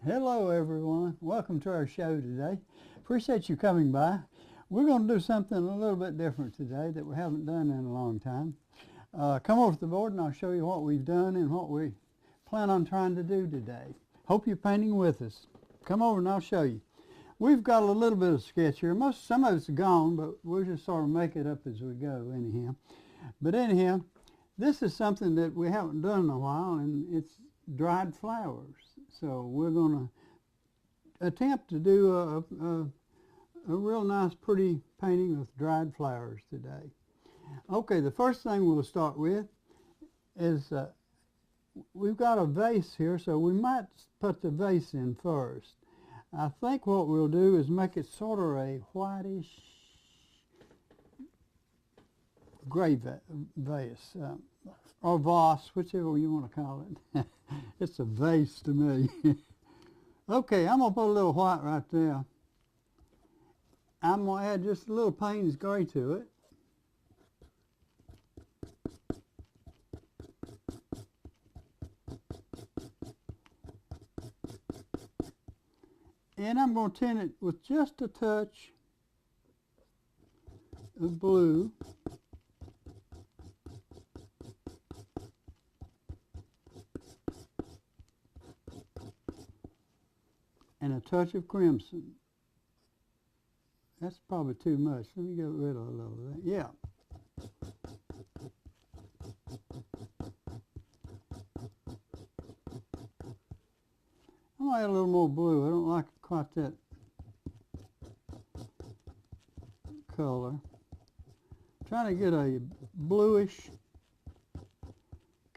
Hello, everyone. Welcome to our show today. Appreciate you coming by. We're going to do something a little bit different today that we haven't done in a long time. Come over to the board and I'll show you what we've done and what we plan on trying to do today. Hope you're painting with us. Come over and I'll show you. We've got a little bit of sketch here. Some of it's gone, but we'll just sort of make it up as we go anyhow. But anyhow, this is something that we haven't done in a while, and it's dried flowers. So we're going to attempt to do a real nice, pretty painting with dried flowers today. Okay, the first thing we'll start with is we've got a vase here, so we might put the vase in first. I think what we'll do is make it sort of a whitish gray vase, or vase, whichever you want to call it. It's a vase to me. Okay, I'm going to put a little white right there. I'm going to add just a little Payne's Gray to it. And I'm going to tint it with just a touch of blue. And a touch of crimson. That's probably too much. Let me get rid of a little of that. Yeah. I'm going to add a little more blue. I don't like quite that color. I'm trying to get a bluish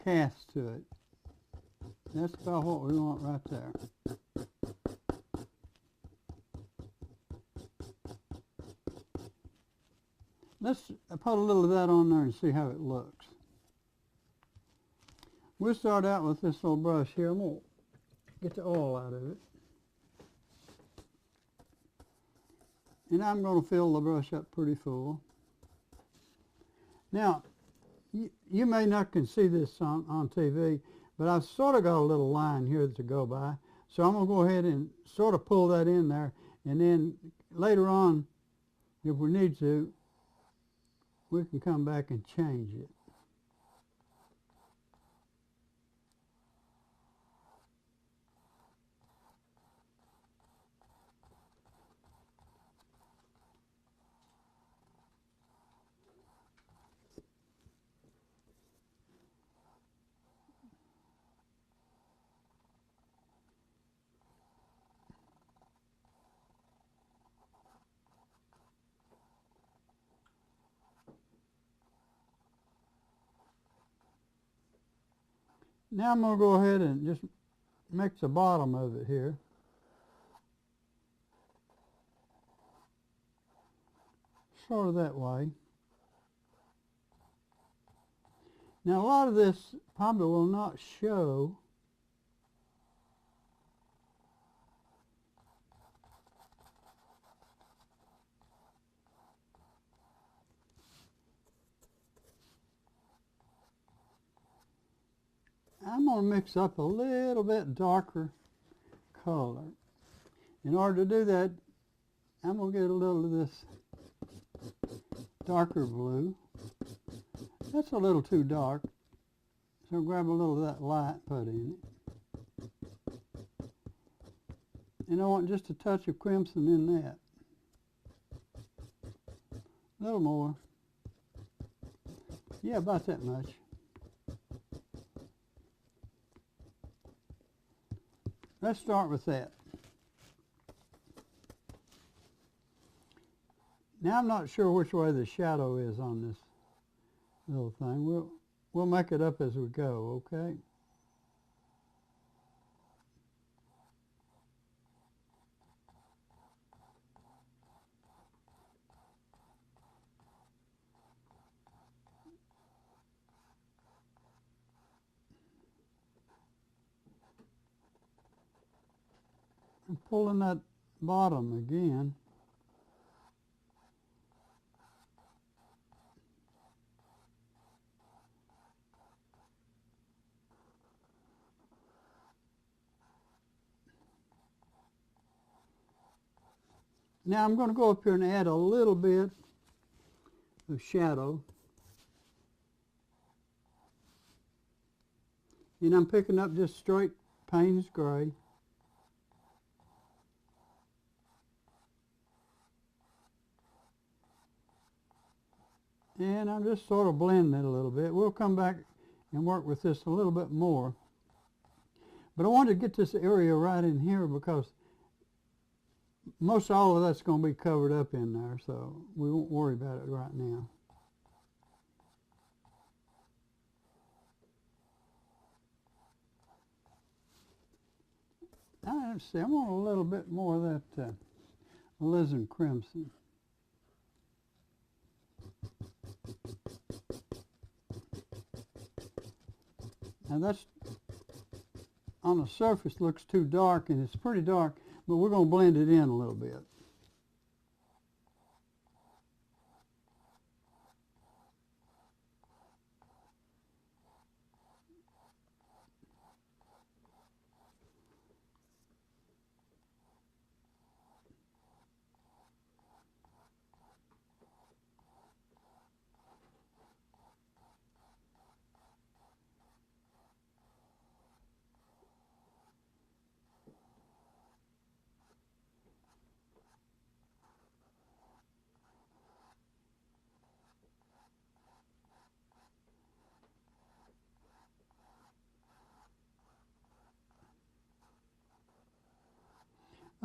cast to it. That's about what we want right there. Let's put a little of that on there and see how it looks. We'll start out with this little brush here. I'm going to get the oil out of it. And I'm going to fill the brush up pretty full. Now, you may not can see this on TV, but I've sort of got a little line here to go by. So I'm going to go ahead and sort of pull that in there. And then later on, if we need to, we can come back and change it. Now I'm going to go ahead and just mix the bottom of it here. Sort of that way. Now a lot of this probably will not show. I'm going to mix up a little bit darker color. In order to do that, I'm going to get a little of this darker blue. That's a little too dark, so grab a little of that light, put in it. And I want just a touch of crimson in that. A little more. Yeah, about that much. Let's start with that. Now I'm not sure which way the shadow is on this little thing. We'll make it up as we go, okay? I'm pulling that bottom again. Now I'm going to go up here and add a little bit of shadow. And I'm picking up just straight Payne's gray. And I'm just sort of blending it a little bit. We'll come back and work with this a little bit more. But I wanted to get this area right in here because most all of that's going to be covered up in there, so we won't worry about it right now. Let's see, I want a little bit more of that alizarin crimson. Now that's, on the surface, looks too dark, and it's pretty dark, but we're going to blend it in a little bit.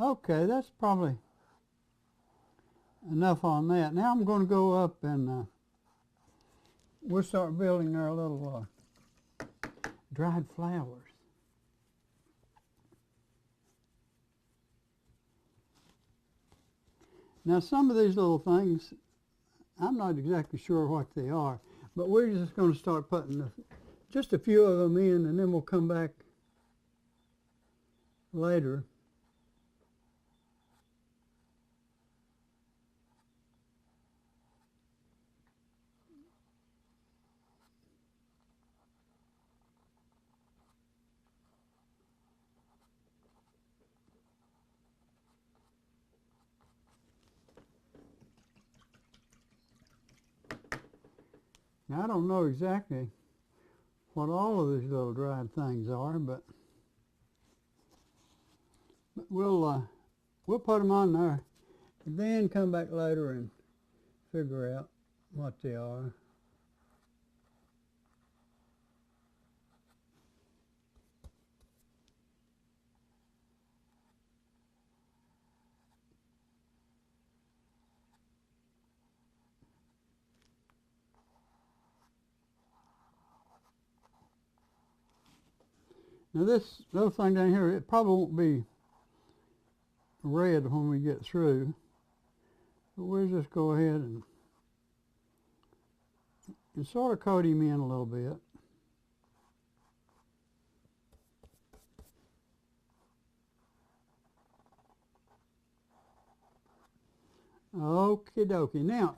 Okay, that's probably enough on that. Now I'm going to go up and we'll start building our little dried flowers. Now some of these little things, I'm not exactly sure what they are, but we're just going to start putting just a few of them in, and then we'll come back later. Now I don't know exactly what all of these little dried things are, but we'll put them on there and then come back later and figure out what they are. Now this little thing down here, it probably won't be red when we get through, but we'll just go ahead and sort of coat him in a little bit. Okie dokie. Now,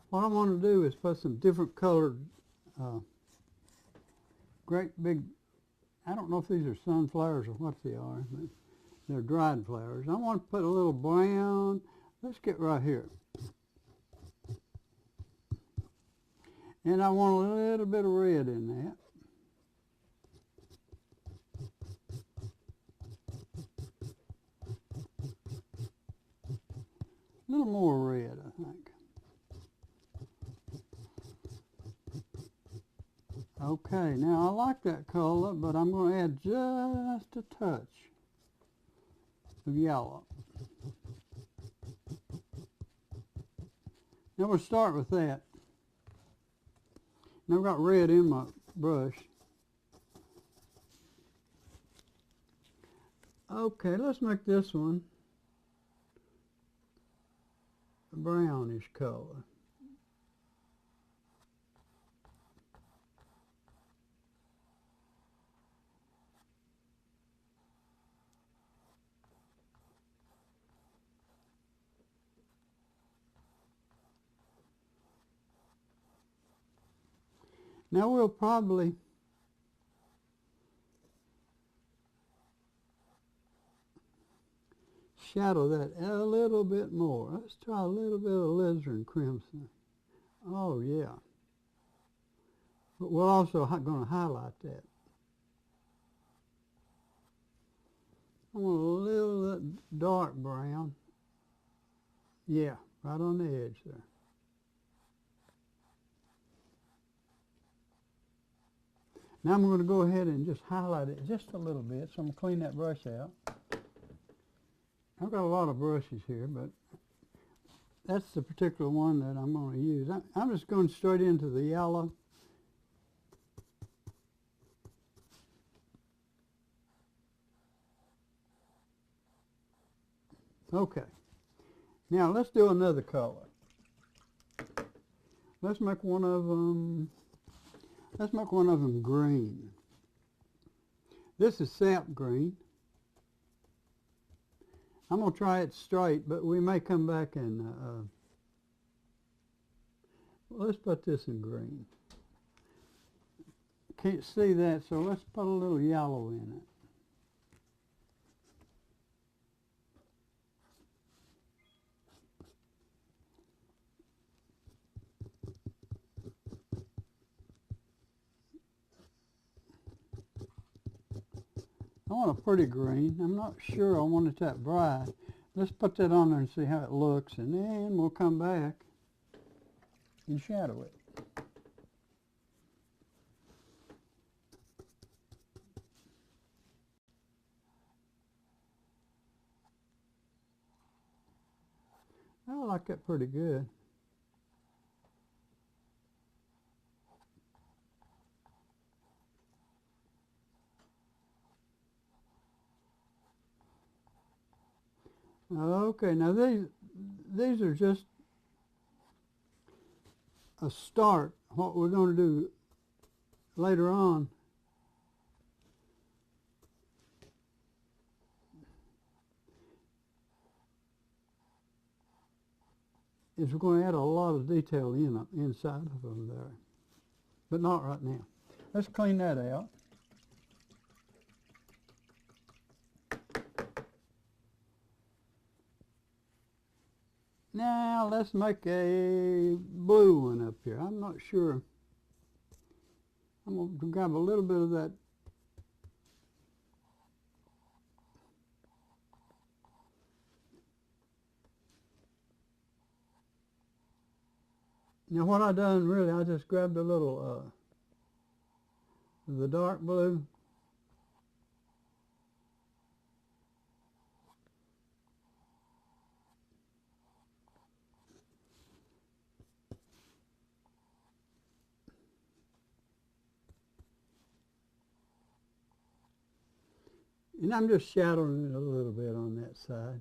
what I want to do is put some different colored, great big, I don't know if these are sunflowers or what they are, but they're dried flowers. I want to put a little brown. Let's get right here. And I want a little bit of red in that. A little more red, I think. Okay, now I like that color, but I'm going to add just a touch of yellow. Now we'll start with that. Now I've got red in my brush. Okay, let's make this one a brownish color. Now we'll probably shadow that a little bit more. Let's try a little bit of alizarin crimson. Oh yeah. But we're also going to highlight that. I want a little dark brown. Yeah, right on the edge there. Now I'm going to go ahead and just highlight it just a little bit. So I'm going to clean that brush out. I've got a lot of brushes here, but that's the particular one that I'm going to use. I'm just going straight into the yellow. Okay. Now let's do another color. Let's make one of them. Let's make one of them green. This is sap green. I'm going to try it straight, but we may come back and let's put this in green. Can't see that, so let's put a little yellow in it. I want a pretty green. I'm not sure I want it that bright. Let's put that on there and see how it looks, and then we'll come back and shadow it. I like that pretty good. Okay, now these are just a start. What we're going to do later on is we're going to add a lot of detail inside of them there, but not right now. Let's clean that out. Now let's make a blue one up here. I'm not sure. I'm going to grab a little bit of that. Now what I done really, I just grabbed a little the dark blue. And I'm just shadowing it a little bit on that side.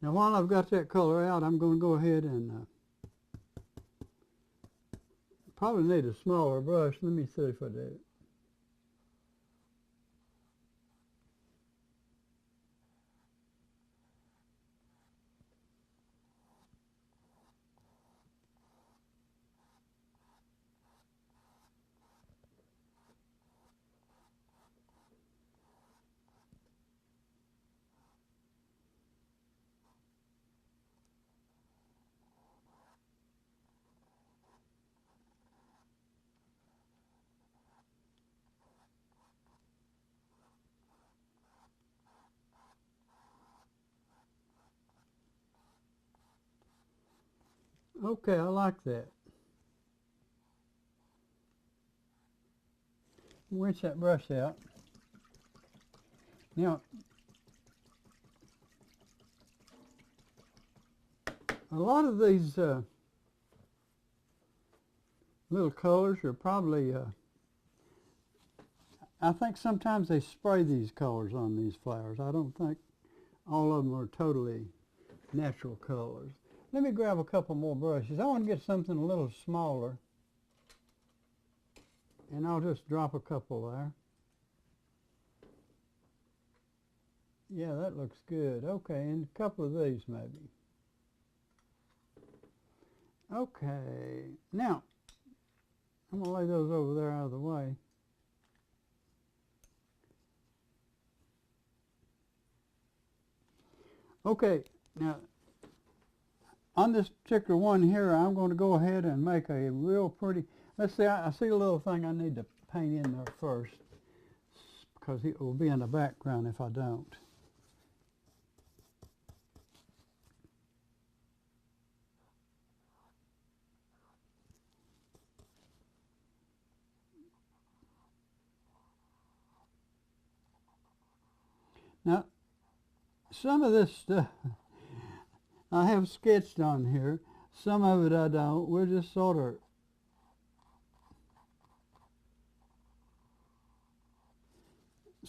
Now while I've got that color out, I'm going to go ahead and probably need a smaller brush. Let me see if I do. Okay, I like that. Rinse that brush out. Now, a lot of these little colors are probably, I think sometimes they spray these colors on these flowers. I don't think all of them are totally natural colors. Let me grab a couple more brushes. I want to get something a little smaller. And I'll just drop a couple there. Yeah, that looks good. Okay, and a couple of these maybe. Okay, now I'm going to lay those over there out of the way. Okay, now on this particular one here, I'm going to go ahead and make a real pretty, let's see, I see a little thing I need to paint in there first because it will be in the background if I don't. Now, some of this stuff I have sketched on here. Some of it I don't. We'll just sort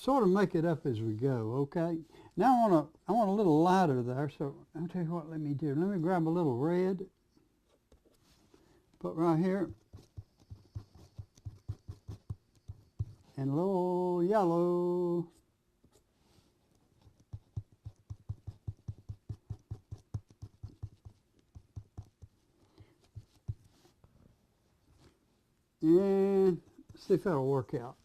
of make it up as we go, okay? Now I want a little lighter there, so I'll tell you what, let me do. Let me grab a little red, put right here, and a little yellow. And see if that'll work out.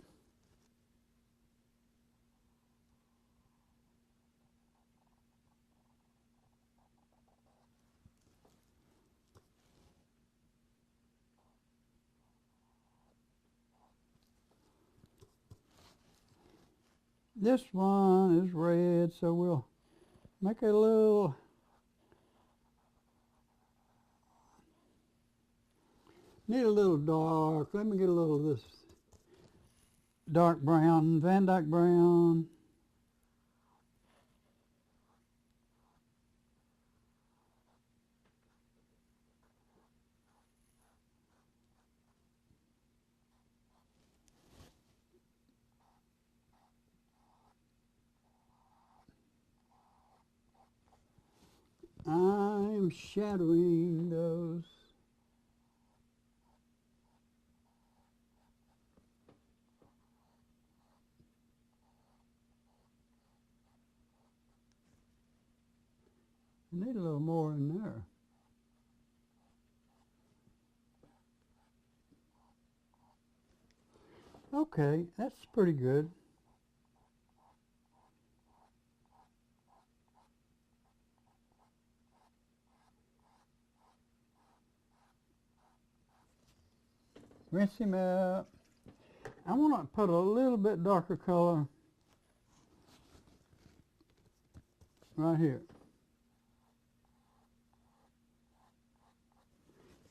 This one is red, so we'll make it a little, need a little dark. Let me get a little of this dark brown, Van Dyke brown. I'm shadowing those. I need a little more in there. Okay, that's pretty good. Rinse him out. I want to put a little bit darker color right here.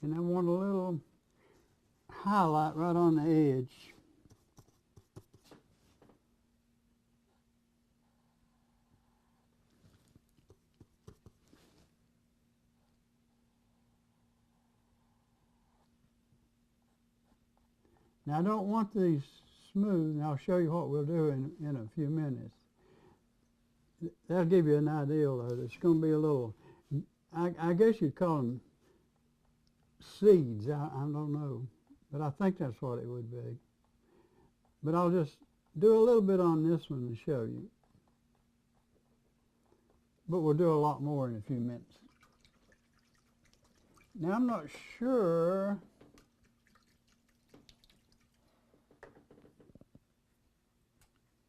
And I want a little highlight right on the edge. Now I don't want these smooth, and I'll show you what we'll do in a few minutes. That'll give you an idea though. It's going to be a little, I guess you'd call them seeds. I don't know, but I think that's what it would be. But I'll just do a little bit on this one to show you. But we'll do a lot more in a few minutes. Now I'm not sure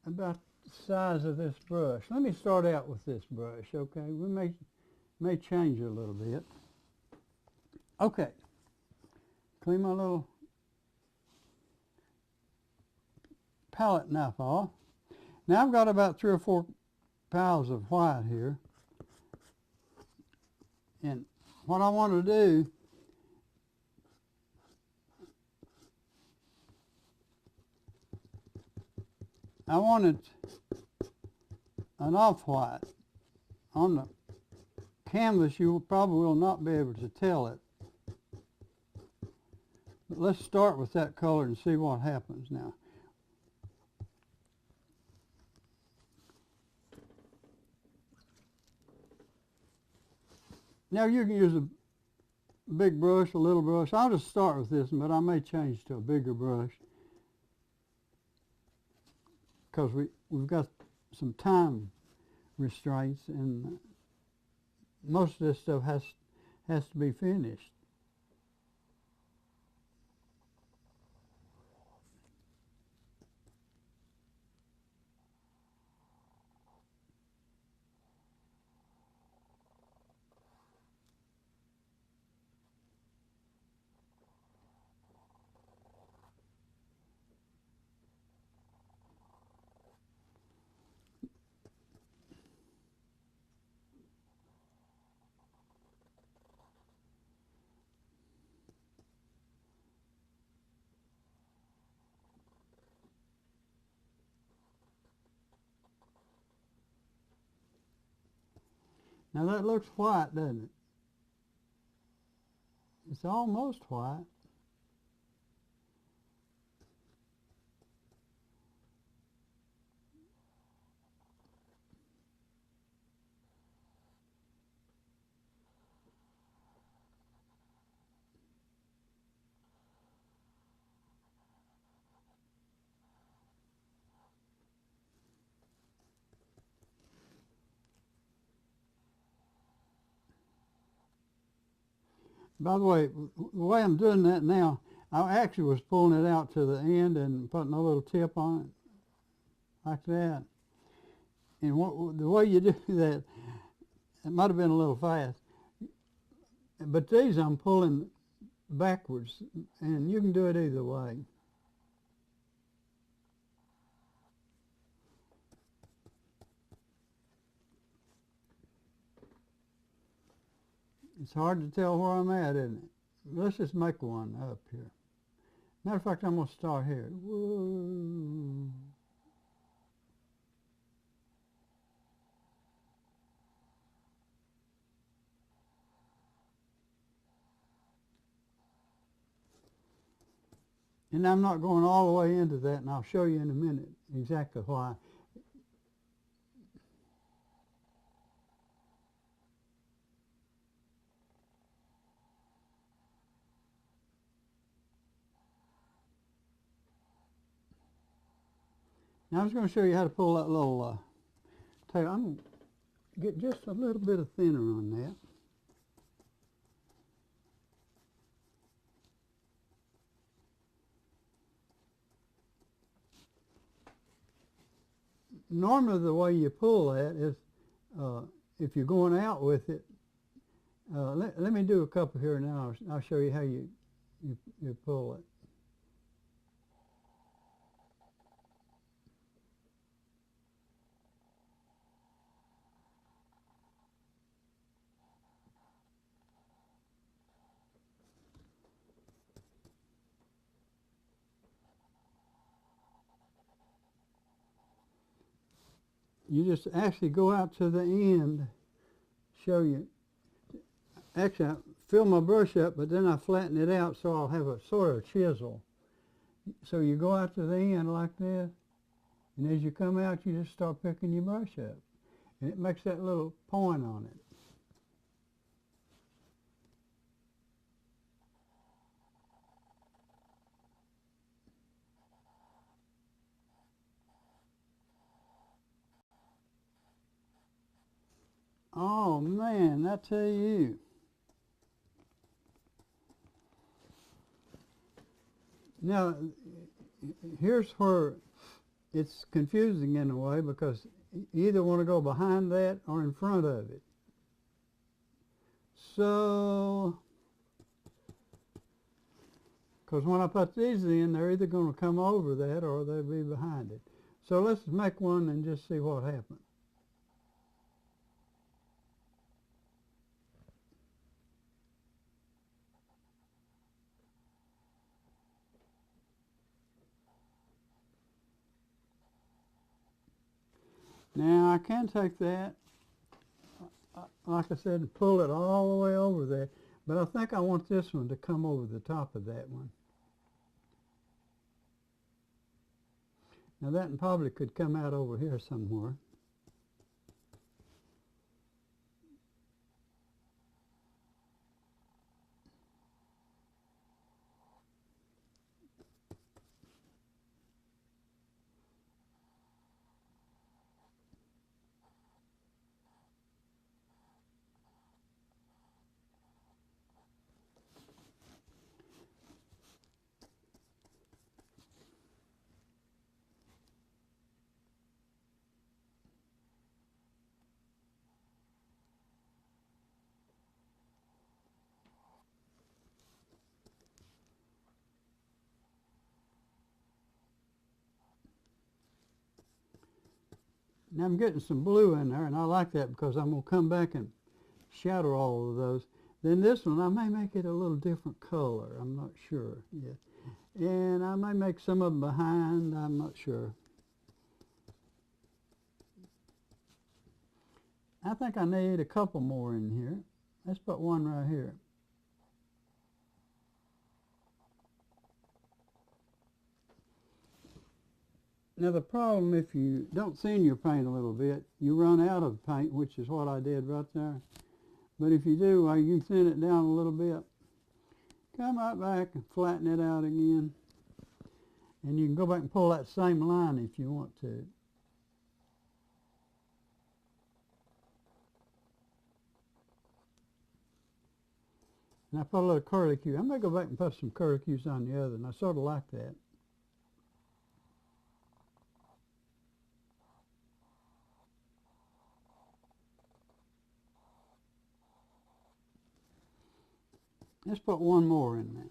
about the size of this brush. Let me start out with this brush, okay? We may change it a little bit. Okay, clean my little palette knife off. Now I've got about 3 or 4 piles of white here. And what I want to do, I wanted an off-white. On the canvas you probably will not be able to tell it. But let's start with that color and see what happens now. Now you can use a big brush, a little brush. I'll just start with this, but I may change to a bigger brush because we've got some time restraints, and most of this stuff has to be finished. Now that looks white, doesn't it? It's almost white. By the way I'm doing that now, I actually was pulling it out to the end and putting a little tip on it, like that. And the way you do that, it might have been a little fast, but these I'm pulling backwards, and you can do it either way. It's hard to tell where I'm at, isn't it? Let's just make one up here. Matter of fact, I'm going to start here. Whoa. And I'm not going all the way into that, and I'll show you in a minute exactly why. Now I was going to show you how to pull that little tail. I'm going to get just a little bit of thinner on that. Normally the way you pull that is, if you're going out with it, let me do a couple here now. I'll show you how you pull it. You just actually go out to the end, show you. Actually, I fill my brush up, but then I flatten it out so I'll have a sort of chisel. So you go out to the end like this, and as you come out, you just start picking your brush up. And it makes that little point on it. Oh man, I tell you. Now, here's where it's confusing in a way, because you either want to go behind that or in front of it. So, because when I put these in, they're either going to come over that or they'll be behind it. So let's make one and just see what happens. Now I can take that, like I said, and pull it all the way over there, but I think I want this one to come over the top of that one. Now that one probably could come out over here somewhere. Now I'm getting some blue in there, and I like that because I'm going to come back and shadow all of those. Then this one, I may make it a little different color. I'm not sure yet. And I may make some of them behind. I'm not sure. I think I need a couple more in here. Let's put one right here. Now the problem, if you don't thin your paint a little bit, you run out of paint, which is what I did right there. But if you do, you thin it down a little bit. Come right back and flatten it out again. And you can go back and pull that same line if you want to. And I put a little curlicue. I'm going to go back and put some curlicues on the other, and I sort of like that. Let's put one more in there.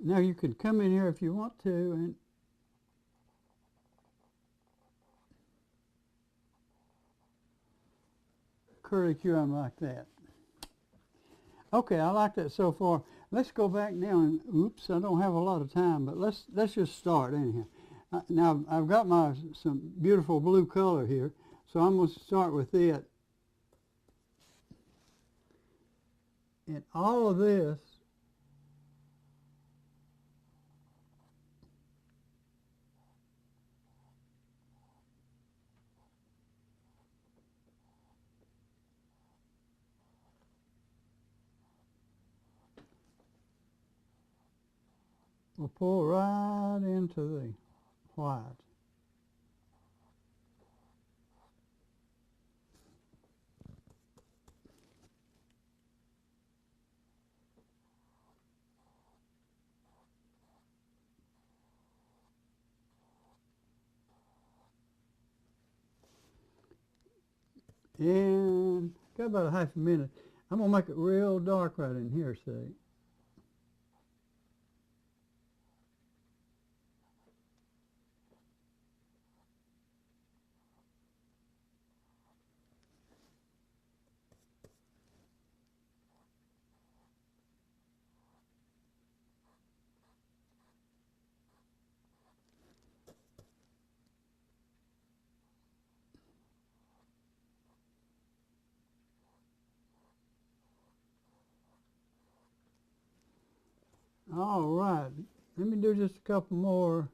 Now you could come in here if you want to and curlicue them like that. Okay, I like that so far. Let's go back now and, oops, I don't have a lot of time, but let's just start anyhow. Now I've got some beautiful blue color here, so I'm going to start with it. And all of this will pull right into the white. And got about a half a minute. I'm going to make it real dark right in here, see. All right, let me do just a couple more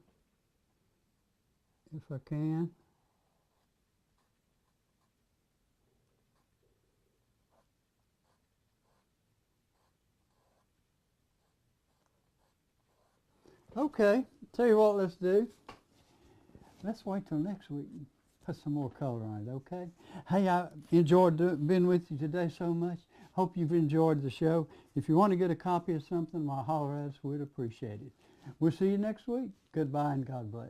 if I can. Okay, tell you what, let's do. Let's wait till next week and put some more color on it, okay? Hey, I enjoyed being with you today so much. Hope you've enjoyed the show. If you want to get a copy of something, why, holler at us. We'd appreciate it. We'll see you next week. Goodbye and God bless.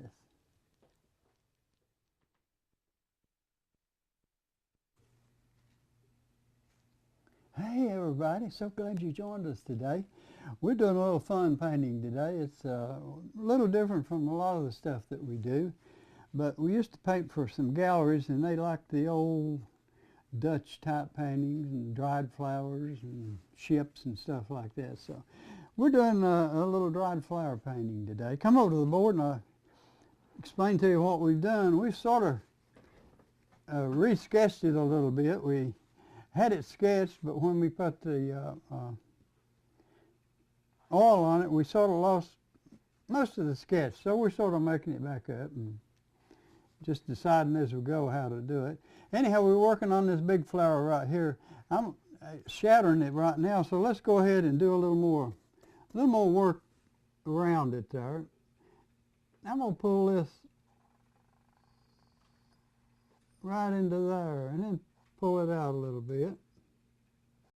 Hey everybody, so glad you joined us today. We're doing a little fun painting today. It's a little different from a lot of the stuff that we do, but we used to paint for some galleries and they liked the old Dutch type paintings and dried flowers and ships and stuff like that. So we're doing a little dried flower painting today. Come over to the board and I'll explain to you what we've done. We've sort of re-sketched it a little bit. We had it sketched, but when we put the oil on it, we sort of lost most of the sketch. So we're sort of making it back up and just deciding as we go how to do it. Anyhow, we're working on this big flower right here. I'm shattering it right now, so let's go ahead and do a little more work around it there. I'm going to pull this right into there and then pull it out a little bit.